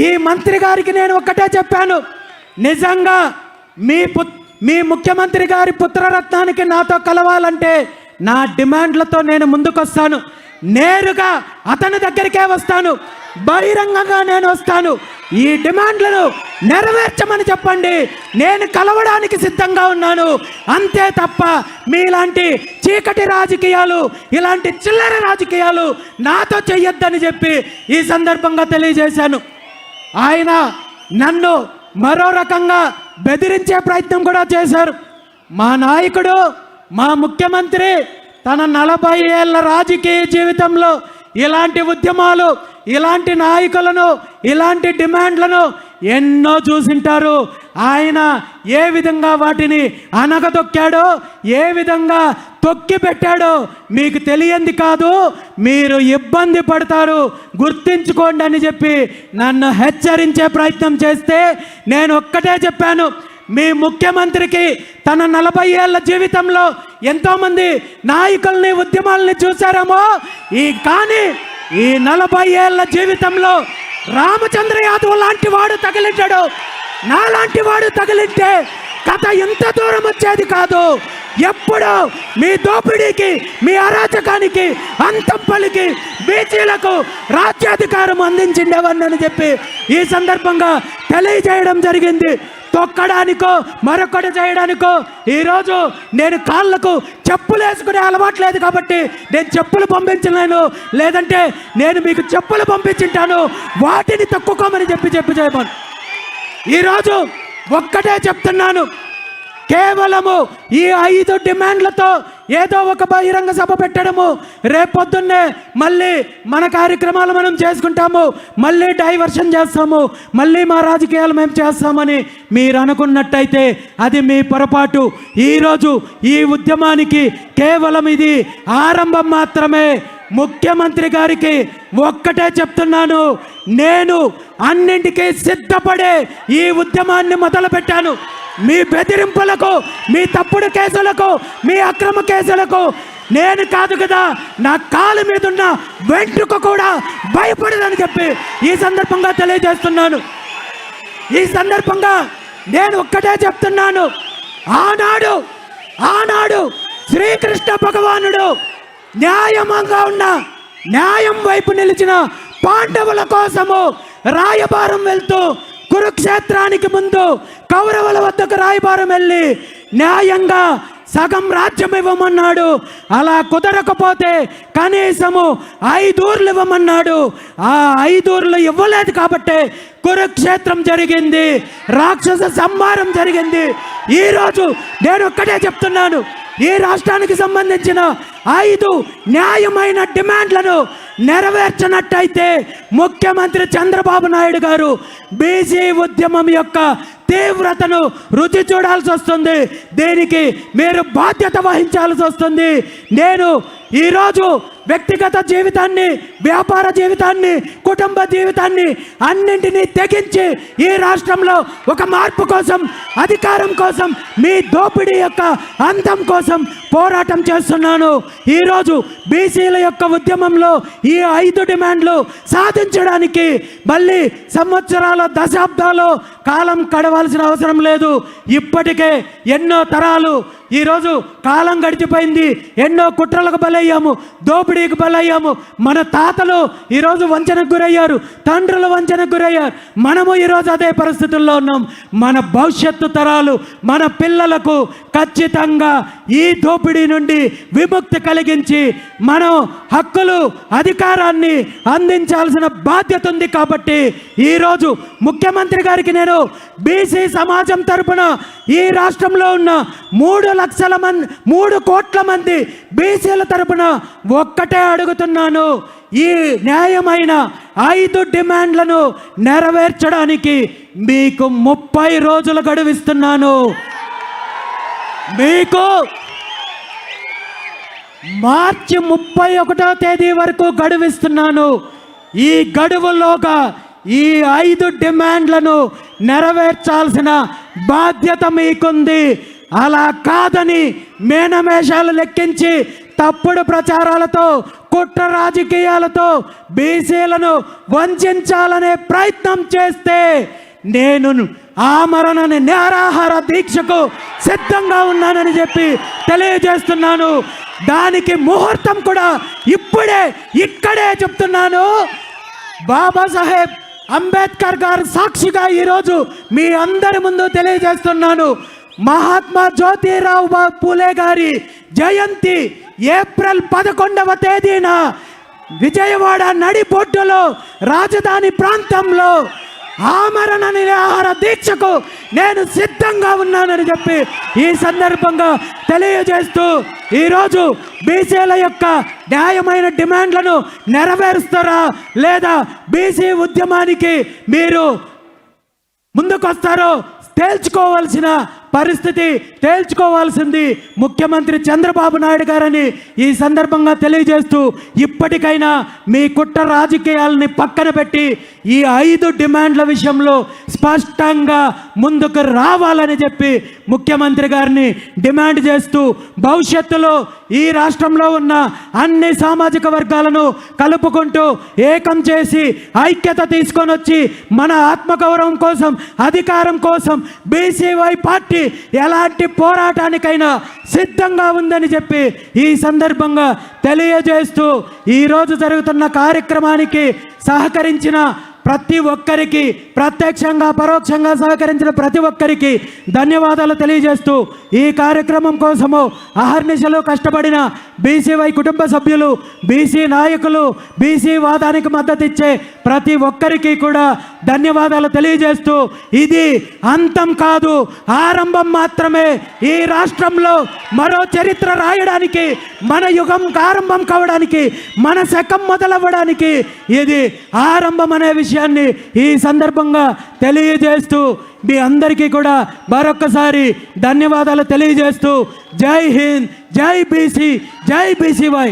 ఈ మంత్రి గారికి నేను ఒక్కటే చెప్పాను, నిజంగా మీ ముఖ్యమంత్రి గారి పుత్రరత్నానికి నాతో కలవాలంటే నా డిమాండ్లతో నేను ముందుకొస్తాను. నేరుగా అతని దగ్గరికే వస్తాను, బహిరంగంగా నేను వస్తాను. ఈ డిమాండ్లను నెరవేర్చమని చెప్పండి, నేను కలవడానికి సిద్ధంగా ఉన్నాను. అంతే తప్ప మీలాంటి చీకటి రాజకీయాలు, ఇలాంటి చిల్లర రాజకీయాలు నాతో చెయ్యొద్దని చెప్పి ఈ సందర్భంగా తెలియజేశాను. ఆయన నన్ను మరో రకంగా బెదిరించే ప్రయత్నం కూడా చేశారు. మా నాయకుడు, మా ముఖ్యమంత్రి తన 40 ఏళ్ల రాజకీయ జీవితంలో ఇలాంటి ఉద్యమాలు, ఇలాంటి నాయకులను, ఇలాంటి డిమాండ్లను ఎన్నో చూసింటారు. ఆయన ఏ విధంగా వాటిని అనగదొక్కాడో, ఏ విధంగా తొక్కి పెట్టాడో మీకు తెలియంది కాదు, మీరు ఇబ్బంది పడతారు, గుర్తించుకోండి అని చెప్పి నన్ను హెచ్చరించే ప్రయత్నం చేస్తే నేను ఒక్కటే చెప్పాను, మీ ముఖ్యమంత్రికి తన 40 ఏళ్ల జీవితంలో ఎంతోమంది నాయకుల్ని, ఉద్యమాలని చూశారేమో, కానీ ఈ 40 ఏళ్ల జీవితంలో రామచంద్ర యాదవ్ లాంటి వాడు తగిలింటాడు, నాలాంటి వాడు తగిలింటే కథ ఎంత దూరం వచ్చేది కాదు. ఎప్పుడు మీ దోపిడీకి, మీ అరాచకానికి అంతం పలికి బీసీలకు రాజ్యాధికారం అందించిండేవని చెప్పి ఈ సందర్భంగా తెలియజేయడం జరిగింది. తొక్కడానికో మరొకటి చేయడానికో ఈరోజు నేను కాళ్ళకు చెప్పులు వేసుకునే అలవాటు లేదు కాబట్టి నేను చెప్పులు పంపించలేను, లేదంటే నేను మీకు చెప్పులు పంపించుంటాను, వాటిని తొక్కుకోమని చెప్పి చేయమను. ఈరోజు ఒక్కటే చెప్తున్నాను, కేవలము ఈ 5 డిమాండ్లతో ఏదో ఒక బహిరంగ సభ పెట్టడము, రేపొద్దున్నే మళ్ళీ మన కార్యక్రమాలు మనం చేసుకుంటాము, మళ్ళీ డైవర్షన్ చేస్తాము, మళ్ళీ మా రాజకీయాలు మేము చేస్తామని మీరు అనుకున్నట్టయితే అది మీ పొరపాటు. ఈరోజు ఈ ఉద్యమానికి కేవలం ఇది ఆరంభం మాత్రమే. ముఖ్యమంత్రి గారికి ఒక్కటే చెప్తున్నాను, నేను అన్నింటికీ సిద్ధపడే ఈ ఉద్యమాన్ని మొదలుపెట్టాను. మీ బెదిరింపులకు, మీ తప్పుడు కేసులకు, మీ అక్రమ కేసులకు నేను కాదు కదా, నా కాలు మీద ఉన్న వెంట్రుక కూడా భయపడదని చెప్పి ఈ సందర్భంగా తెలియజేస్తున్నాను. ఈ సందర్భంగా నేను ఒక్కటే చెప్తున్నాను, ఆనాడు శ్రీకృష్ణ భగవానుడు న్యాయంగా ఉన్న, న్యాయం వైపు నిలిచిన పాండవుల కోసము రాయబారం వెళ్తూ కురుక్షేత్రానికి ముందు కౌరవుల వద్దకు రాయబారం వెళ్ళి న్యాయంగా సగం రాజ్యం ఇవ్వమన్నాడు. అలా కుదరకపోతే కనీసము 5 ఊర్లు ఇవ్వమన్నాడు. ఆ 5 ఊర్లు ఇవ్వలేదు కాబట్టి కురుక్షేత్రం జరిగింది, రాక్షస సంహారం జరిగింది. ఈరోజు నేను ఒక్కటే చెప్తున్నాను, ఈ రాష్ట్రానికి సంబంధించిన 5 న్యాయమైన డిమాండ్లను నెరవేర్చినట్టయితే ముఖ్యమంత్రి చంద్రబాబు నాయుడు గారు బీసీ ఉద్యమం యొక్క తీవ్రతను రుచి చూడాల్సి వస్తుంది. దీనికి మీరు బాధ్యత వహించాల్సి వస్తుంది. నేను ఈరోజు వ్యక్తిగత జీవితాన్ని, వ్యాపార జీవితాన్ని, కుటుంబ జీవితాన్ని అన్నింటినీ తెగించి ఈ రాష్ట్రంలో ఒక మార్పు కోసం, అధికారం కోసం, మీ దోపిడీ యొక్క అంతం కోసం పోరాటం చేస్తున్నాను. ఈరోజు బీసీల యొక్క ఉద్యమంలో ఈ 5 డిమాండ్లు సాధించడానికి మళ్ళీ సంవత్సరాల, దశాబ్దాలు కాలం గడవాల్సిన అవసరం లేదు. ఇప్పటికే ఎన్నో తరాలు, ఈరోజు కాలం గడిచిపోయింది, ఎన్నో కుట్రలకు బలయ్యాము, దోపిడీకి బలయ్యాము. మన తాతలు ఈరోజు వంచనకు గురయ్యారు, తండ్రులు వంచనకు గురయ్యారు. మనము ఈరోజు అదే పరిస్థితుల్లో ఉన్నాం. మన భవిష్యత్తు తరాలు, మన పిల్లలకు ఖచ్చితంగా ఈ దోపిడీ నుండి విముక్తి కలిగించి మనం హక్కులు, అధికారాన్ని అందించాల్సిన బాధ్యత ఉంది. కాబట్టి ఈరోజు ముఖ్యమంత్రి గారికి నేను బీసీ సమాజం తరపున ఈ రాష్ట్రంలో ఉన్న 3 కోట్ల మంది బీసీల తరపున ఒక్కటే అడుగుతున్నాను, ఈ న్యాయమైన 5 డిమాండ్లను నెరవేర్చడానికి మీకు 30 రోజులు గడువిస్తున్నాను. మీకు మార్చి 31వ తేదీ వరకు గడువిస్తున్నాను. ఈ గడువులోగా ఈ 5 డిమాండ్లను నెరవేర్చాల్సిన బాధ్యత మీకుంది. అలా కాదని మేనమేషాలు లెక్కించి తప్పుడు ప్రచారాలతో కుట్ర రాజకీయాలతో బీసీలను వంచాలనే ప్రయత్నం చేస్తే నేను ఆమరణ నిరాహార దీక్షకు సిద్ధంగా ఉన్నానని చెప్పి తెలియజేస్తున్నాను. దానికి ముహూర్తం కూడా ఇక్కడే చెప్తున్నాను. బాబాసాహెబ్ అంబేద్కర్ గారు సాక్షిగా ఈరోజు మీ అందరి ముందు తెలియజేస్తున్నాను. మహాత్మా జ్యోతిరావు పూలే గారి జయంతి ఏప్రిల్ 11వ తేదీన విజయవాడ నడిబొడ్డులో రాజధాని ప్రాంతంలో ఆమరణ నిరాహార దీక్షకు నేను సిద్ధంగా ఉన్నానని చెప్పి ఈ సందర్భంగా తెలియజేస్తూ ఈరోజు బీసీల యొక్క న్యాయమైన డిమాండ్లను నెరవేరుస్తారా లేదా బీసీ ఉద్యమానికి మీరు ముందుకొస్తారో తేల్చుకోవాల్సింది ముఖ్యమంత్రి చంద్రబాబు నాయుడు గారని ఈ సందర్భంగా తెలియజేస్తూ ఇప్పటికైనా మీ కుట్ర రాజకీయాలని పక్కన పెట్టి ఈ 5 డిమాండ్ల విషయంలో స్పష్టంగా ముందుకు రావాలని చెప్పి ముఖ్యమంత్రి గారిని డిమాండ్ చేస్తూ భవిష్యత్తులో ఈ రాష్ట్రంలో ఉన్న అన్ని సామాజిక వర్గాలను కలుపుకుంటూ ఏకం చేసి ఐక్యత తీసుకొని వచ్చి మన ఆత్మగౌరవం కోసం అధికారం కోసం బీసీవై పార్టీ ఎలాంటి పోరాటానికైనా సిద్ధంగా ఉందని చెప్పి ఈ సందర్భంగా తెలియజేస్తూ ఈరోజు జరుగుతున్న కార్యక్రమానికి సహకరించిన ప్రతి ఒక్కరికి, ప్రత్యక్షంగా పరోక్షంగా సహకరించిన ప్రతి ఒక్కరికి ధన్యవాదాలు తెలియజేస్తూ ఈ కార్యక్రమం కోసము అహర్నిశలు కష్టపడిన బీసీవై కుటుంబ సభ్యులు, బీసీ నాయకులు, బీసీ వాదానికి మద్దతు ఇచ్చే ప్రతి ఒక్కరికి కూడా ధన్యవాదాలు తెలియజేస్తూ ఇది అంతం కాదు, ఆరంభం మాత్రమే. ఈ రాష్ట్రంలో మరో చరిత్ర రాయడానికి, మన యుగం ఆరంభం కావడానికి, మన శకం మొదలవ్వడానికి ఇది ఆరంభం అనే విషయాన్ని ఈ సందర్భంగా తెలియజేస్తూ మీ అందరికీ కూడా మరొక్కసారి ధన్యవాదాలు తెలియజేస్తూ జై హింద్, జై బీసీ, జై బీసీవై.